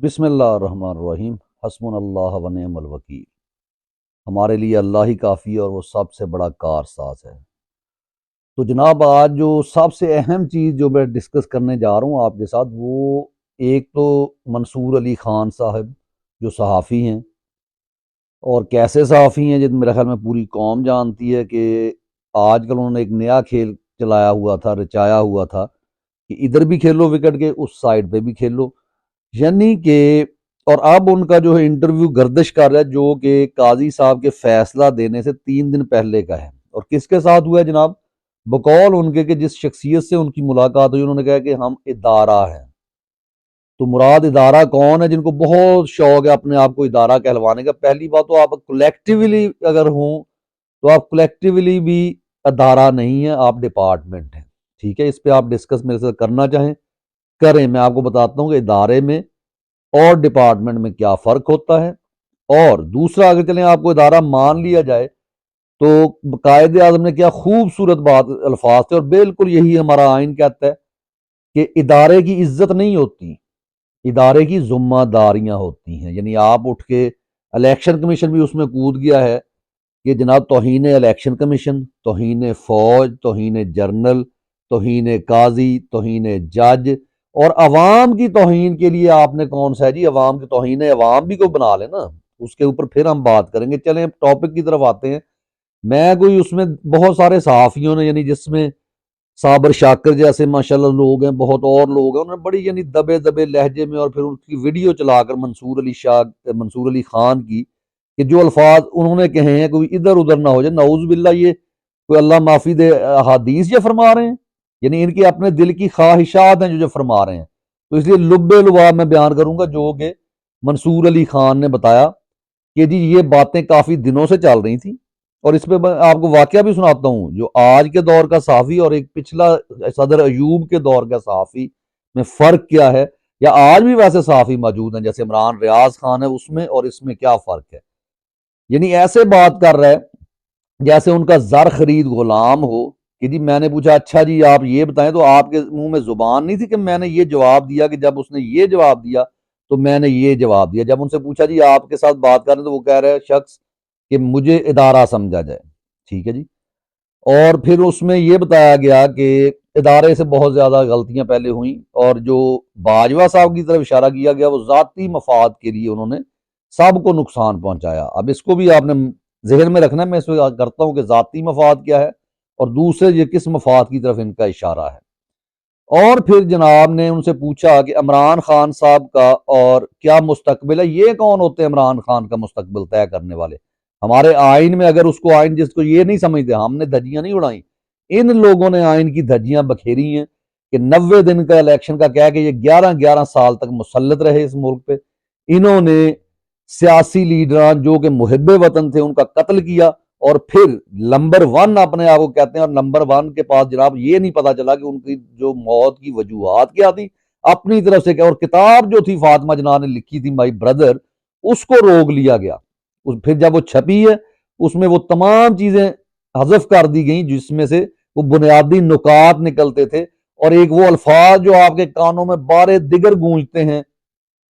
بسم اللہ الرحمن الرحیم۔ حسبنا اللہ و نعم الوکیل۔ ہمارے لیے اللہ ہی کافی ہے اور وہ سب سے بڑا کارساز ہے۔ تو جناب آج جو سب سے اہم چیز جو میں ڈسکس کرنے جا رہا ہوں آپ کے ساتھ، وہ ایک تو منصور علی خان صاحب جو صحافی ہیں، اور کیسے صحافی ہیں جن میرے خیال میں پوری قوم جانتی ہے کہ آج کل انہوں نے ایک نیا کھیل چلایا ہوا تھا، رچایا ہوا تھا کہ ادھر بھی کھیلو وکٹ کے، اس سائڈ پہ بھی کھیلو، یعنی کہ اور اب ان کا جو ہے انٹرویو گردش کر رہا ہے جو کہ قاضی صاحب کے فیصلہ دینے سے 3 دن پہلے کا ہے۔ اور کس کے ساتھ ہوا ہے جناب؟ بقول ان کے کہ جس شخصیت سے ان کی ملاقات ہوئی، انہوں نے کہا کہ ہم ادارہ ہیں۔ تو مراد ادارہ کون ہے؟ جن کو بہت شوق ہے اپنے آپ کو ادارہ کہلوانے کا۔ پہلی بات تو آپ کولیکٹیولی اگر ہوں تو آپ کولیکٹیولی بھی ادارہ نہیں ہیں، آپ ڈپارٹمنٹ ہیں، ٹھیک ہے؟ اس پہ آپ ڈسکس میرے ساتھ کرنا چاہیں کریں، میں آپ کو بتاتا ہوں کہ ادارے میں اور ڈپارٹمنٹ میں کیا فرق ہوتا ہے۔ اور دوسرا، اگر چلیں آپ کو ادارہ مان لیا جائے تو قائد اعظم نے کیا خوبصورت بات الفاظ تھے، اور بالکل یہی ہمارا آئین کہتا ہے کہ ادارے کی عزت نہیں ہوتی، ادارے کی ذمہ داریاں ہوتی ہیں۔ یعنی آپ اٹھ کے الیکشن کمیشن بھی اس میں کود گیا ہے کہ جناب توہین الیکشن کمیشن، توہین فوج، توہین جرنل، توہین قاضی، توہین جج، اور عوام کی توہین کے لیے آپ نے کون سا ہے جی؟ عوام کی توہین عوام بھی کوئی بنا لے نا، اس کے اوپر پھر ہم بات کریں گے۔ چلیں ٹاپک کی طرف آتے ہیں۔ میں کوئی اس میں بہت سارے صحافیوں نے، یعنی جس میں صابر شاکر جیسے ماشاءاللہ لوگ ہیں، بہت اور لوگ ہیں، انہوں نے بڑی یعنی دبے دبے لہجے میں اور پھر ان کی ویڈیو چلا کر منصور علی خان کی کہ جو الفاظ انہوں نے کہے ہیں کوئی ادھر ادھر نہ ہو جائے، نعوذ باللہ، یہ کوئی اللہ معافی دے احادیث یہ فرما رہے ہیں، یعنی ان کے اپنے دل کی خواہشات ہیں جو فرما رہے ہیں۔ تو اس لیے لب لباب میں بیان کروں گا جو کہ منصور علی خان نے بتایا کہ جی یہ باتیں کافی دنوں سے چل رہی تھیں۔ اور اس پہ میں آپ کو واقعہ بھی سناتا ہوں، جو آج کے دور کا صحافی اور ایک پچھلا صدر ایوب کے دور کا صحافی میں فرق کیا ہے، یا آج بھی ویسے صحافی موجود ہیں جیسے عمران ریاض خان ہے، اس میں اور اس میں کیا فرق ہے۔ یعنی ایسے بات کر رہا ہے جیسے ان کا زر خرید غلام ہو کہ جی میں نے پوچھا اچھا جی آپ یہ بتائیں، تو آپ کے منہ میں زبان نہیں تھی کہ میں نے یہ جواب دیا، کہ جب اس نے یہ جواب دیا تو میں نے یہ جواب دیا۔ جب ان سے پوچھا جی آپ کے ساتھ بات کریں تو وہ کہہ رہے شخص کہ مجھے ادارہ سمجھا جائے، ٹھیک ہے جی۔ اور پھر اس میں یہ بتایا گیا کہ ادارے سے بہت زیادہ غلطیاں پہلے ہوئیں، اور جو باجوہ صاحب کی طرف اشارہ کیا گیا وہ ذاتی مفاد کے لیے انہوں نے سب کو نقصان پہنچایا۔ اب اس کو بھی آپ نے ذہن میں رکھنا ہے، میں اس میں کرتا ہوں کہ ذاتی مفاد کیا ہے اور دوسرے یہ کس مفاد کی طرف ان کا اشارہ ہے۔ اور پھر جناب نے ان سے پوچھا کہ عمران خان صاحب کا اور کیا مستقبل ہے، یہ کون ہوتے ہیں عمران خان کا مستقبل طے کرنے والے؟ ہمارے آئین میں اگر اس کو آئین جس کو یہ نہیں سمجھتے، ہم نے دھجیاں نہیں اڑائیں، ان لوگوں نے آئین کی دھجیاں بکھیری ہیں کہ 90 دن کا الیکشن کا کہہ کہ یہ 11 سال تک مسلط رہے اس ملک پہ۔ انہوں نے سیاسی لیڈران جو کہ محب وطن تھے ان کا قتل کیا، اور پھر نمبر 1 اپنے آپ کو کہتے ہیں، اور نمبر 1 کے پاس جناب یہ نہیں پتا چلا کہ ان کی جو موت کی وجوہات کیا تھی اپنی طرف سے کیا۔ اور کتاب جو تھی فاطمہ جناح نے لکھی تھی مائی بردر، اس کو روک لیا گیا۔ پھر جب وہ چھپی ہے اس میں وہ تمام چیزیں حذف کر دی گئیں جس میں سے وہ بنیادی نکات نکلتے تھے، اور ایک وہ الفاظ جو آپ کے کانوں میں بارے دیگر گونجتے ہیں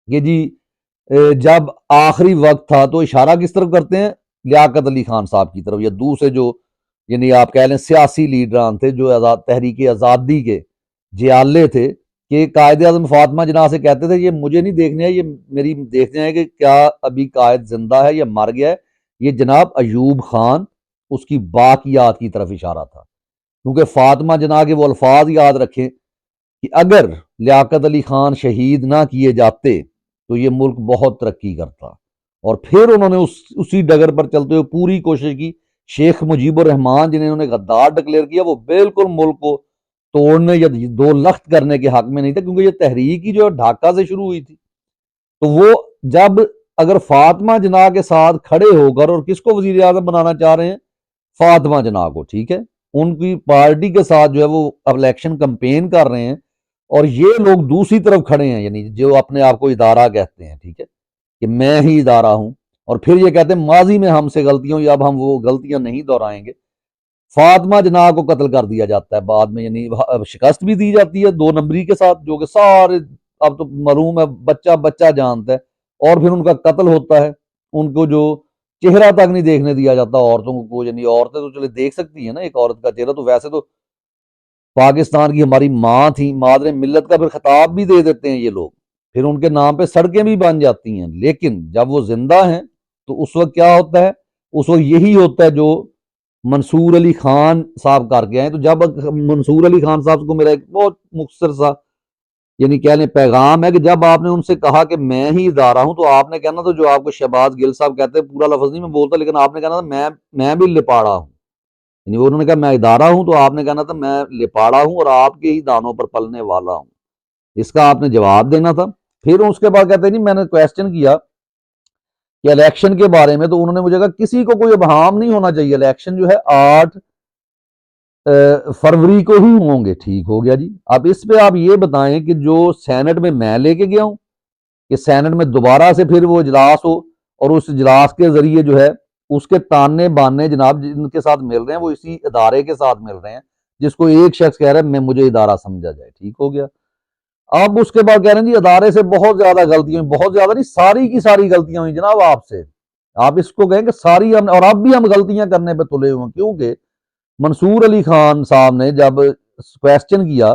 کہ جی جب آخری وقت تھا، تو اشارہ کس طرف کرتے ہیں؟ لیاقت علی خان صاحب کی طرف، یا دوسرے جو یعنی آپ کہہ لیں سیاسی لیڈران تھے جو تحریک آزادی کے جیالے تھے، کہ قائد اعظم فاطمہ جناح سے کہتے تھے یہ مجھے نہیں دیکھنے ہے، یہ میری دیکھنے ہے کہ کیا ابھی قائد زندہ ہے یا مر گیا ہے۔ یہ جناب ایوب خان اس کی باقیات کی طرف اشارہ تھا، کیونکہ فاطمہ جناح کے وہ الفاظ یاد رکھیں کہ اگر لیاقت علی خان شہید نہ کیے جاتے تو یہ ملک بہت ترقی کرتا۔ اور پھر انہوں نے اسی ڈگر پر چلتے ہوئے پوری کوشش کی۔ شیخ مجیب الرحمان جنہیں انہوں نے غدار ڈکلیئر کیا، وہ بالکل ملک کو توڑنے یا دو لخت کرنے کے حق میں نہیں تھا، کیونکہ یہ تحریک ہی جو ڈھاکہ سے شروع ہوئی تھی۔ تو وہ جب اگر فاطمہ جناح کے ساتھ کھڑے ہو کر، اور کس کو وزیر اعظم بنانا چاہ رہے ہیں؟ فاطمہ جناح کو، ٹھیک ہے، ان کی پارٹی کے ساتھ جو ہے وہ الیکشن کمپین کر رہے ہیں، اور یہ لوگ دوسری طرف کھڑے ہیں، یعنی جو اپنے آپ کو ادارہ کہتے ہیں، ٹھیک ہے، کہ میں ہی ادارہ ہوں، اور پھر یہ کہتے ہیں ماضی میں ہم سے غلطیاں ہوئی، اب ہم وہ غلطیاں نہیں دہرائیں گے۔ فاطمہ جناح کو قتل کر دیا جاتا ہے بعد میں، یعنی شکست بھی دی جاتی ہے 2 نمبری کے ساتھ، جو کہ سارے اب تو معلوم ہے بچہ بچہ جانتا ہے، اور پھر ان کا قتل ہوتا ہے، ان کو جو چہرہ تک نہیں دیکھنے دیا جاتا عورتوں کو، یعنی عورتیں تو چلے دیکھ سکتی ہیں نا ایک عورت کا چہرہ، تو ویسے تو پاکستان کی ہماری ماں تھی، مادر ملت کا پھر خطاب بھی دے دیتے ہیں یہ لوگ، پھر ان کے نام پہ سڑکیں بھی بن جاتی ہیں، لیکن جب وہ زندہ ہیں تو اس وقت کیا ہوتا ہے، اس وقت یہی ہوتا ہے جو منصور علی خان صاحب کر کے آئے۔ تو جب منصور علی خان صاحب کو میرا ایک بہت مختصر سا یعنی کہہ لیں پیغام ہے کہ جب آپ نے ان سے کہا کہ میں ہی ادارہ ہوں، تو آپ نے کہنا تھا جو آپ کو شہباز گل صاحب کہتے ہیں، پورا لفظ نہیں میں بولتا، لیکن آپ نے کہنا تھا میں بھی لپاڑا ہوں، یعنی انہوں نے کہا میں ادارہ ہوں، تو آپ نے کہنا تھا میں لپاڑا ہوں اور آپ کے ہی دانوں پر پلنے والا ہوں، اس کا آپ نے جواب دینا تھا۔ پھر اس کے بعد کہتے ہیں جی میں نے کویسچن کیا کہ الیکشن کے بارے میں، تو انہوں نے مجھے کہا کسی کو کوئی ابہام نہیں ہونا چاہیے، الیکشن جو ہے 8 فروری کو ہی ہوں گے۔ ٹھیک ہو گیا جی، اب اس پہ آپ یہ بتائیں کہ جو سینٹ میں لے کے گیا ہوں کہ سینٹ میں دوبارہ سے پھر وہ اجلاس ہو، اور اس اجلاس کے ذریعے جو ہے اس کے تانے بانے جناب جن کے ساتھ مل رہے ہیں وہ اسی ادارے کے ساتھ مل رہے ہیں جس کو ایک شخص کہہ رہا ہے میں مجھے ادارہ سمجھا جائے۔ ٹھیک ہو گیا، اب اس کے بعد کہہ رہے ہیں جی ادارے سے بہت زیادہ غلطیاں ہوئی، بہت زیادہ نہیں، ساری کی ساری غلطیاں ہوئی جناب آپ سے، آپ اس کو کہیں کہ ساری ہم، اور اب بھی ہم غلطیاں کرنے پہ تلے ہوئے ہیں، کیونکہ منصور علی خان صاحب نے جب کویسچن کیا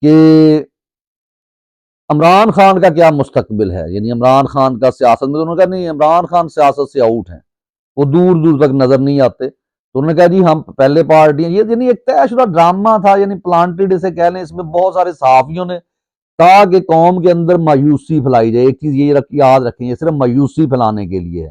کہ عمران خان کا کیا مستقبل ہے، یعنی عمران خان کا سیاست میں، تو انہوں نے کہا نہیں عمران خان سیاست سے آؤٹ ہیں، وہ دور دور تک نظر نہیں آتے، تو انہوں نے کہا جی ہم پہلے پارٹی ہیں، یہ یعنی ایک طے شدہ ڈرامہ تھا، یعنی پلانٹڈ اسے کہہ لیں، اس میں بہت سارے صحافیوں نے تاکہ قوم کے اندر مایوسی پھیلائی جائے۔ ایک چیز یہ یاد رکھیں، یہ صرف مایوسی پھیلانے کے لیے ہے،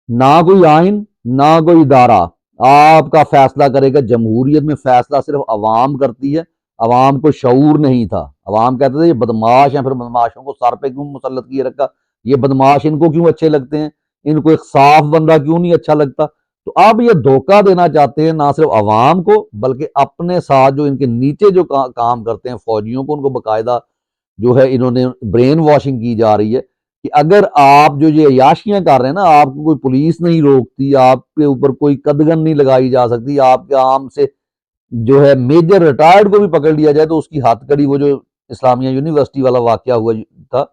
نہ کوئی آئین نہ کوئی ادارہ آپ کا فیصلہ کرے گا، جمہوریت میں فیصلہ صرف عوام کرتی ہے، عوام کو شعور نہیں تھا، عوام کہتے تھے یہ بدماش ہیں، پھر بدماشوں کو سر پہ کیوں مسلط کیے رکھا، یہ بدماش ان کو کیوں اچھے لگتے ہیں، ان کو ایک صاف بندہ کیوں نہیں اچھا لگتا۔ تو اب یہ دھوکہ دینا چاہتے ہیں نہ صرف عوام کو بلکہ اپنے ساتھ جو ان کے نیچے جو کام کرتے ہیں فوجیوں کو، ان کو باقاعدہ جو ہے انہوں نے برین واشنگ کی جا رہی ہے کہ اگر آپ جو یہ عیاشیاں کر رہے ہیں نا، آپ کو کوئی پولیس نہیں روکتی، آپ کے اوپر کوئی قدغن نہیں لگائی جا سکتی، آپ کے عام سے جو ہے میجر ریٹائرڈ کو بھی پکڑ لیا جائے تو اس کی ہتھ کڑی، وہ جو اسلامیہ یونیورسٹی والا واقعہ ہوا تھا،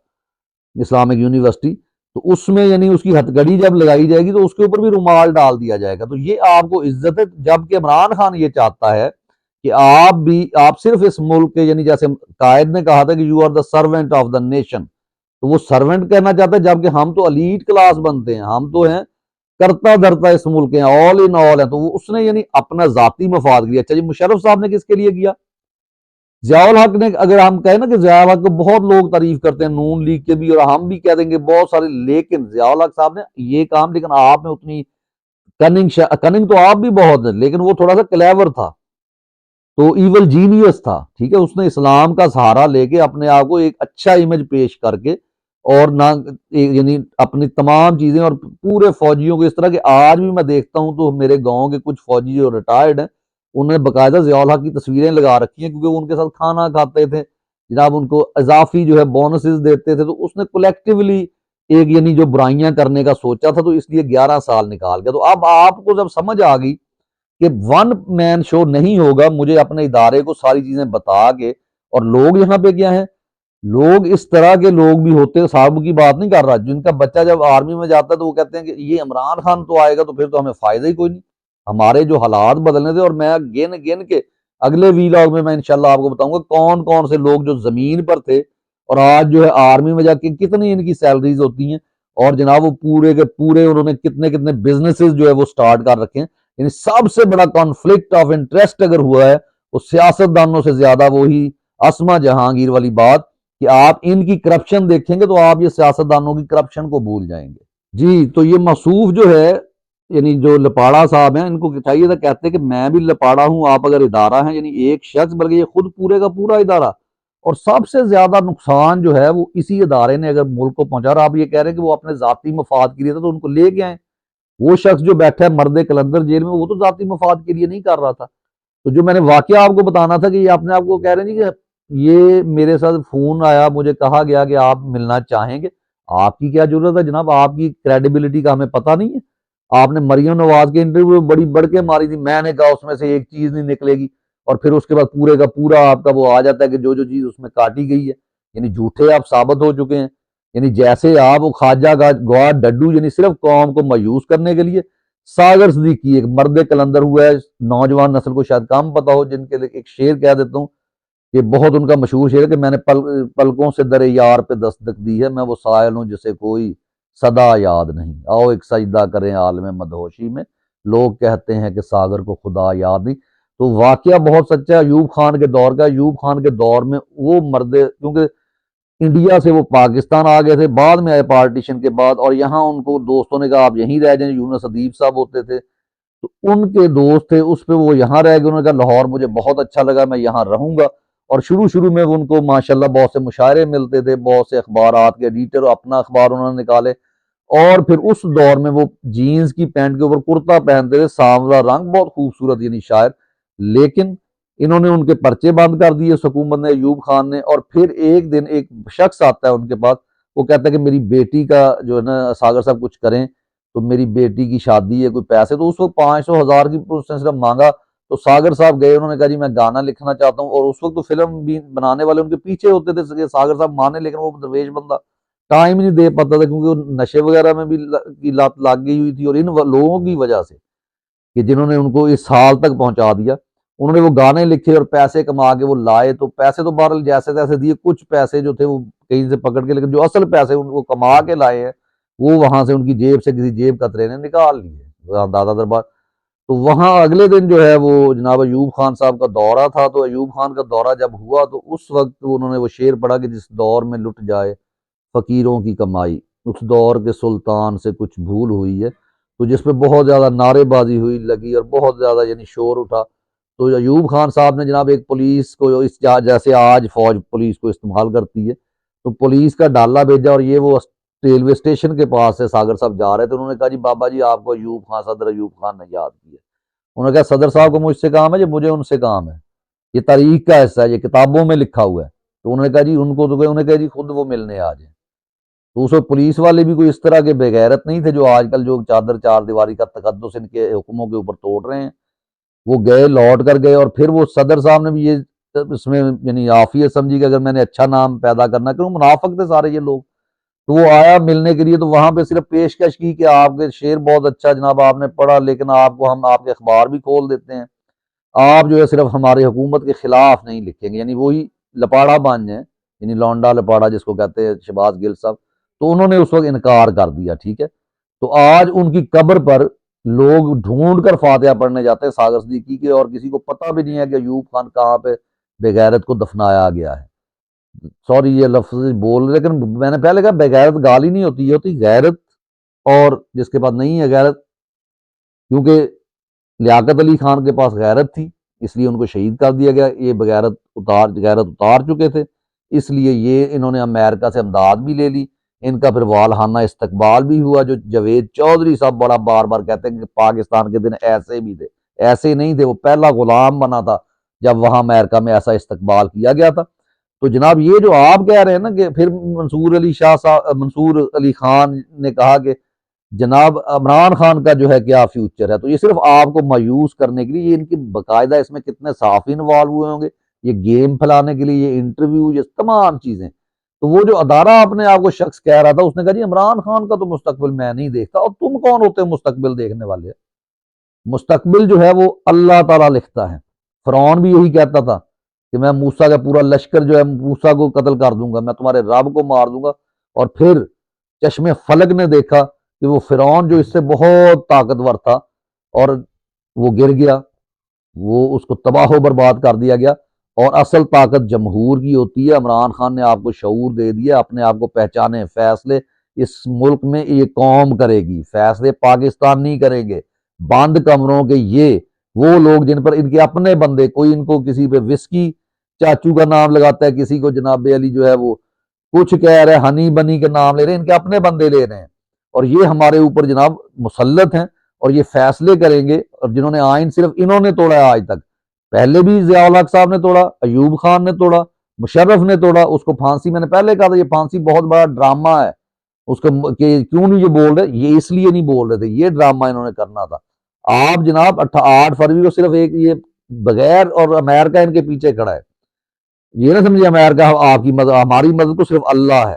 اسلامک یونیورسٹی، تو اس میں یعنی اس کی ہتھ کڑی جب لگائی جائے گی تو اس کے اوپر بھی رومال ڈال دیا جائے گا، تو یہ آپ کو عزت ہے۔ جبکہ عمران خان یہ چاہتا ہے کہ آپ صرف اس ملک کے، یعنی جیسے قائد نے کہا تھا کہ you are the servant of the nation, تو وہ سرونٹ کہنا چاہتا ہے، جبکہ ہم تو الیٹ کلاس بنتے ہیں، ہم تو ہیں کرتا دھرتا اس ملک کے ہیں، آل ان آل ہیں، تو وہ اس نے یعنی اپنا ذاتی مفاد کے لیے۔ اچھا جی مشرف صاحب نے کس کے لیے کیا؟ ضیاء الحق نے، اگر ہم کہیں نا کہ ضیاء الحق کو بہت لوگ تعریف کرتے ہیں، نون لیگ کے بھی اور ہم بھی کہہ دیں گے بہت سارے، لیکن ضیاء الحق صاحب نے یہ کام، لیکن آپ نے اتنی کننگ تو آپ بھی بہت ہے، لیکن وہ تھوڑا سا کلیور تھا، تو ایول جینیس تھا، ٹھیک ہے، اس نے اسلام کا سہارا لے کے اپنے آپ کو ایک اچھا امیج پیش کر کے، اور نہ یعنی اپنی تمام چیزیں، اور پورے فوجیوں کو اس طرح کہ آج بھی میں دیکھتا ہوں تو میرے گاؤں کے کچھ فوجی جو ریٹائرڈ ہیں انہوں نے باقاعدہ ضیاء الحق کی تصویریں لگا رکھی ہیں، کیونکہ وہ ان کے ساتھ کھانا کھاتے تھے جناب، ان کو اضافی جو ہے بونسز دیتے تھے، تو اس نے کولیکٹیولی ایک یعنی جو برائیاں کرنے کا سوچا تھا، تو اس لیے 11 سال نکال گیا۔ تو اب آپ کو جب سمجھ آ گئی کہ ون مین شو نہیں ہوگا، مجھے اپنے ادارے کو ساری چیزیں بتا کے، اور لوگ یہاں پہ کیا ہیں، لوگ اس طرح کے لوگ بھی ہوتے ہیں، صاحب کی بات نہیں کر رہا، جن کا بچہ جب آرمی میں جاتا ہے تو وہ کہتے ہیں کہ یہ عمران خان تو آئے گا تو پھر تو ہمیں فائدہ ہی کوئی نہیں، ہمارے جو حالات بدلنے تھے۔ اور میں گن گن کے اگلے ویلاگ میں انشاءاللہ آپ کو بتاؤں گا کون کون سے لوگ جو زمین پر تھے اور آج جو ہے آرمی میں جا کے کتنی ان کی سیلریز ہوتی ہیں، اور جناب وہ پورے کے پورے انہوں نے کتنے کتنے بزنسز جو ہے وہ سٹارٹ کر رکھے ہیں۔ یعنی سب سے بڑا کانفلکٹ آف انٹرسٹ اگر ہوا ہے وہ سیاست دانوں سے زیادہ وہی اسما جہانگیر والی بات کہ آپ ان کی کرپشن دیکھیں گے تو آپ یہ سیاست دانوں کی کرپشن کو بھول جائیں گے۔ جی تو یہ موصوف جو ہے یعنی جو لپاڑا صاحب ہیں، ان کو چاہیے تھا، کہتے کہ میں بھی لپاڑا ہوں، آپ اگر ادارہ ہیں، یعنی ایک شخص بلکہ یہ خود پورے کا پورا ادارہ، اور سب سے زیادہ نقصان جو ہے وہ اسی ادارے نے اگر ملک کو پہنچا، اور آپ یہ کہہ رہے ہیں کہ وہ اپنے ذاتی مفاد کے لیے تھا تو ان کو لے کے آئیں، وہ شخص جو بیٹھا ہے مرد کلندر جیل میں وہ تو ذاتی مفاد کے لیے نہیں کر رہا تھا۔ تو جو میں نے واقعہ آپ کو بتانا تھا کہ یہ اپنے آپ کو کہہ رہے ہیں کہ یہ میرے ساتھ فون آیا، مجھے کہا گیا کہ آپ ملنا چاہیں گے، آپ کی کیا ضرورت ہے جناب، آپ کی کریڈیبلٹی کا ہمیں پتہ نہیں ہے، آپ نے مریم نواز کے انٹرویو میں بڑی بڑھ کے ماری تھی، میں نے کہا اس میں سے ایک چیز نہیں نکلے گی، اور پھر اس کے بعد پورے کا پورا آپ کا وہ آ جاتا ہے کہ جو جو چیز اس میں کاٹی گئی ہے۔ یعنی جھوٹے آپ ثابت ہو چکے ہیں. یعنی جیسے آپ وہ خواجہ گواد ڈڈو یعنی صرف قوم کو مایوس کرنے کے لیے. ساگر صدیقی ایک مرد کلندر ہوا ہے, نوجوان نسل کو شاید کم پتا ہو, جن کے لیے ایک شعر کہہ دیتا ہوں کہ بہت ان کا مشہور شعر ہے کہ میں نے پلکوں سے در یار پہ دستک دی ہے, میں وہ سائل ہوں جسے کوئی صدا یاد نہیں. آؤ ایک سجدہ کریں عالم مدہوشی میں, لوگ کہتے ہیں کہ ساگر کو خدا یاد نہیں. تو واقعہ بہت سچا ہے ایوب خان کے دور کا. ایوب خان کے دور میں وہ مرد, کیونکہ انڈیا سے وہ پاکستان آ گئے تھے, بعد میں آئے پارٹیشن کے بعد, اور یہاں ان کو دوستوں نے کہا آپ یہیں رہ جائیں. یونس ادیب صاحب ہوتے تھے تو ان کے دوست تھے, اس پہ وہ یہاں رہ گئے. انہوں نے کہا لاہور مجھے بہت اچھا لگا, میں یہاں رہوں گا. اور شروع میں ان کو ماشاءاللہ بہت سے مشاعرے ملتے تھے, بہت سے اخبارات کے ایڈیٹر, اپنا اخبار انہوں نے نکالے. اور پھر اس دور میں وہ جینز کی پینٹ کے اوپر کرتا پہنتے تھے, سانولا رنگ, بہت خوبصورت یعنی شاعر. لیکن انہوں نے ان کے پرچے بند کر دیے اس حکومت نے, ایوب خان نے. اور پھر ایک دن ایک شخص آتا ہے ان کے پاس, وہ کہتا ہے کہ میری بیٹی کا جو ہے نا ساگر صاحب کچھ کریں, تو میری بیٹی کی شادی ہے, کوئی پیسے. تو اس وقت 500,000 کی اس نے صرف مانگا. تو ساگر صاحب گئے, انہوں نے کہا جی میں گانا لکھنا چاہتا ہوں. اور اس وقت تو فلم بھی بنانے والے ان کے پیچھے ہوتے تھے ساگر صاحب مانے, لیکن وہ درویش بندہ ٹائم ہی نہیں دے پاتا تھا, کیونکہ وہ نشے وغیرہ میں بھی کی لت لگ گئی ہوئی تھی. اور ان لوگوں کی وجہ سے کہ جنہوں نے ان کو اس حال تک پہنچا دیا, انہوں نے وہ گانے لکھے اور پیسے کما کے وہ لائے. تو پیسے تو بہرحال جیسے تیسے دیے, کچھ پیسے جو تھے وہ کہیں سے پکڑ کے, لیکن جو اصل پیسے ان کو کما کے لائے ہیں وہ وہاں سے ان کی جیب سے کسی جیب کترے نے نکال لیے دادا دربار. تو وہاں اگلے دن جو ہے وہ جناب ایوب خان صاحب کا دورہ تھا. تو ایوب خان کا دورہ جب ہوا تو اس وقت انہوں نے وہ شعر پڑھا کہ جس دور میں لٹ جائے فقیروں کی کمائی, اس دور کے سلطان سے کچھ بھول ہوئی ہے. تو جس پہ بہت زیادہ نعرے بازی ہوئی لگی اور بہت زیادہ یعنی شور اٹھا. تو ایوب خان صاحب نے جناب ایک پولیس کو, اس جیسے آج فوج پولیس کو استعمال کرتی ہے, تو پولیس کا ڈالا بھیجا. اور یہ وہ ریلوے اسٹیشن کے پاس سے ساگر صاحب جا رہے تھے. انہوں نے کہا جی بابا جی آپ کو ایوب خان, صدر ایوب خان نے یاد کیا. انہوں نے کہا صدر صاحب کو مجھ سے کام ہے, جی مجھے ان سے کام ہے, یہ تاریخ کا حصہ ہے, یہ کتابوں میں لکھا ہوا ہے. تو انہوں نے کہا جی ان کو تو انہوں نے کہا جی خود وہ ملنے آ جائیں. تو اس وقت پولیس والے بھی کوئی اس طرح کے بغیرت نہیں تھے جو آج کل جو چادر چار دیواری کا تقدس ان کے حکموں کے اوپر توڑ رہے ہیں. وہ گئے, لوٹ کر گئے. اور پھر وہ صدر صاحب نے بھی یہ اس میں یعنی عافیت سمجھی کہ اگر میں نے اچھا نام پیدا کرنا, کیوں منافق تھے سارے یہ لوگ. تو وہ آیا ملنے کے لیے, تو وہاں پہ صرف پیشکش کی کہ آپ کے شعر بہت اچھا جناب آپ نے پڑھا, لیکن آپ کو ہم آپ کے اخبار بھی کھول دیتے ہیں, آپ جو ہے صرف ہماری حکومت کے خلاف نہیں لکھیں گے. یعنی وہی لپاڑا بن جائیں, یعنی لونڈا لپاڑا جس کو کہتے ہیں شہباز گل صاحب. تو انہوں نے اس وقت انکار کر دیا. ٹھیک ہے, تو آج ان کی قبر پر لوگ ڈھونڈ کر فاتحہ پڑھنے جاتے ہیں ساگر صدیقی کے, اور کسی کو پتہ بھی نہیں ہے کہ ایوب خان کہاں پہ بغیرت کو دفنایا گیا ہے. سوری یہ لفظ بول رہے, لیکن میں نے پہلے کہا بغیرت گالی نہیں ہوتی, یہ ہوتی غیرت. اور جس کے پاس نہیں ہے غیرت, کیونکہ لیاقت علی خان کے پاس غیرت تھی اس لیے ان کو شہید کر دیا گیا. یہ غیرت اتار چکے تھے, اس لیے یہ انہوں نے امریکہ سے امداد بھی لے لی. ان کا پھر والہانہ استقبال بھی ہوا. جو جاوید چودھری صاحب بڑا بار بار کہتے ہیں کہ پاکستان کے دن ایسے بھی تھے, ایسے نہیں تھے, وہ پہلا غلام بنا تھا جب وہاں امریکہ میں ایسا استقبال کیا گیا تھا. تو جناب یہ جو آپ کہہ رہے ہیں نا کہ پھر منصور علی خان نے کہا کہ جناب عمران خان کا جو ہے کیا فیوچر ہے, تو یہ صرف آپ کو مایوس کرنے کے لیے, یہ ان کی باقاعدہ اس میں کتنے صحافی انوالو ہوئے ہوں گے, یہ گیم پھیلانے کے لیے, یہ انٹرویو, یہ تمام چیزیں. تو وہ جو ادارہ اپنے آپ کو شخص کہہ رہا تھا, اس نے کہا جی عمران خان کا تو مستقبل میں نہیں دیکھتا. اور تم کون ہوتے مستقبل دیکھنے والے؟ مستقبل جو ہے وہ اللہ تعالیٰ لکھتا ہے. فرعون بھی یہی کہتا تھا کہ میں موسیٰ کا پورا لشکر جو ہے موسیٰ کو قتل کر دوں گا, میں تمہارے رب کو مار دوں گا. اور پھر چشم فلک نے دیکھا کہ وہ فرعون جو اس سے بہت طاقتور تھا اور وہ گر گیا, وہ اس کو تباہ و برباد کر دیا گیا. اور اصل طاقت جمہور کی ہوتی ہے. عمران خان نے آپ کو شعور دے دیا, اپنے آپ کو پہچانے. فیصلے اس ملک میں یہ قوم کرے گی, فیصلے پاکستان نہیں کریں گے. بند کمروں کے یہ وہ لوگ جن پر ان کے اپنے بندے, کوئی ان کو کسی پہ وسکی چاچو کا نام لگاتا ہے, کسی کو جناب علی جو ہے وہ کچھ کہہ رہے ہیں, ہنی بنی کے نام لے رہے ہیں, ان کے اپنے بندے لے رہے ہیں. اور یہ ہمارے اوپر جناب مسلط ہیں اور یہ فیصلے کریں گے. اور جنہوں نے آئین صرف انہوں نے توڑا ہے آج تک, پہلے بھی ضیاء الحق صاحب نے توڑا, ایوب خان نے توڑا, مشرف نے توڑا. اس کو پھانسی, میں نے پہلے کہا تھا یہ پھانسی بہت بڑا ڈرامہ ہے اس کا, کہ کیوں نہیں یہ بول رہے, یہ اس لیے نہیں بول رہے تھے, یہ ڈرامہ انہوں نے کرنا تھا. آپ جناب 8 فروری کو صرف ایک یہ بغیر, اور امریکہ ان کے پیچھے کھڑا ہے. یہ نہ سمجھے امریکہ آپ کی مدد، ہماری مدد تو صرف اللہ ہے،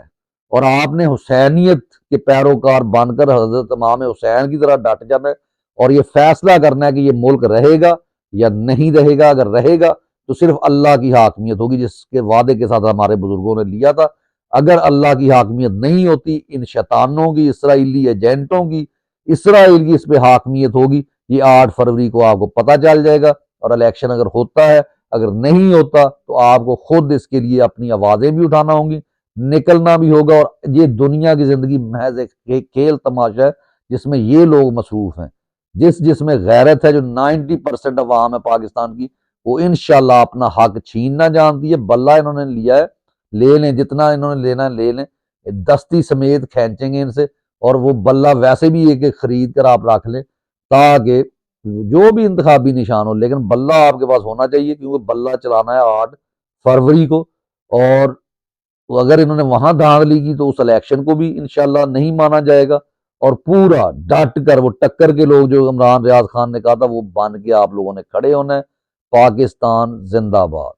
اور آپ نے حسینیت کے پیروکار بن کر حضرت امام حسین کی طرح ڈٹ جانا ہے، اور یہ فیصلہ کرنا ہے کہ یہ ملک رہے گا یا نہیں رہے گا۔ اگر رہے گا تو صرف اللہ کی حاکمیت ہوگی، جس کے وعدے کے ساتھ ہمارے بزرگوں نے لیا تھا۔ اگر اللہ کی حاکمیت نہیں ہوتی، ان شیطانوں کی، اسرائیلی ایجنٹوں کی، اسرائیل کی اس پہ حاکمیت ہوگی۔ یہ 8 فروری کو آپ کو پتہ چل جائے گا، اور الیکشن اگر ہوتا ہے، اگر نہیں ہوتا تو آپ کو خود اس کے لیے اپنی آوازیں بھی اٹھانا ہوں گی، نکلنا بھی ہوگا۔ اور یہ دنیا کی زندگی محض ایک کھیل تماشا ہے جس میں یہ لوگ مصروف ہیں۔ جس میں غیرت ہے، جو 90% عوام ہے پاکستان کی، وہ انشاءاللہ اپنا حق چھیننا جانتی ہے۔ بلہ انہوں نے لیا ہے، لے لیں، جتنا انہوں نے لینا ہے لے لیں، دستی سمیت کھینچیں گے ان سے، اور وہ بلہ ویسے بھی ایک ایک خرید کر آپ رکھ لیں، تاکہ جو بھی انتخابی نشان ہو، لیکن بلہ آپ کے پاس ہونا چاہیے، کیونکہ بلہ چلانا ہے 8 فروری کو۔ اور اگر انہوں نے وہاں دھاندلی کی تو اس الیکشن کو بھی انشاءاللہ نہیں مانا جائے گا، اور پورا ڈٹ کر وہ ٹکر کے لوگ جو عمران ریاض خان نے کہا تھا وہ بن کے آپ لوگوں نے کھڑے ہونا ہے۔ پاکستان زندہ باد۔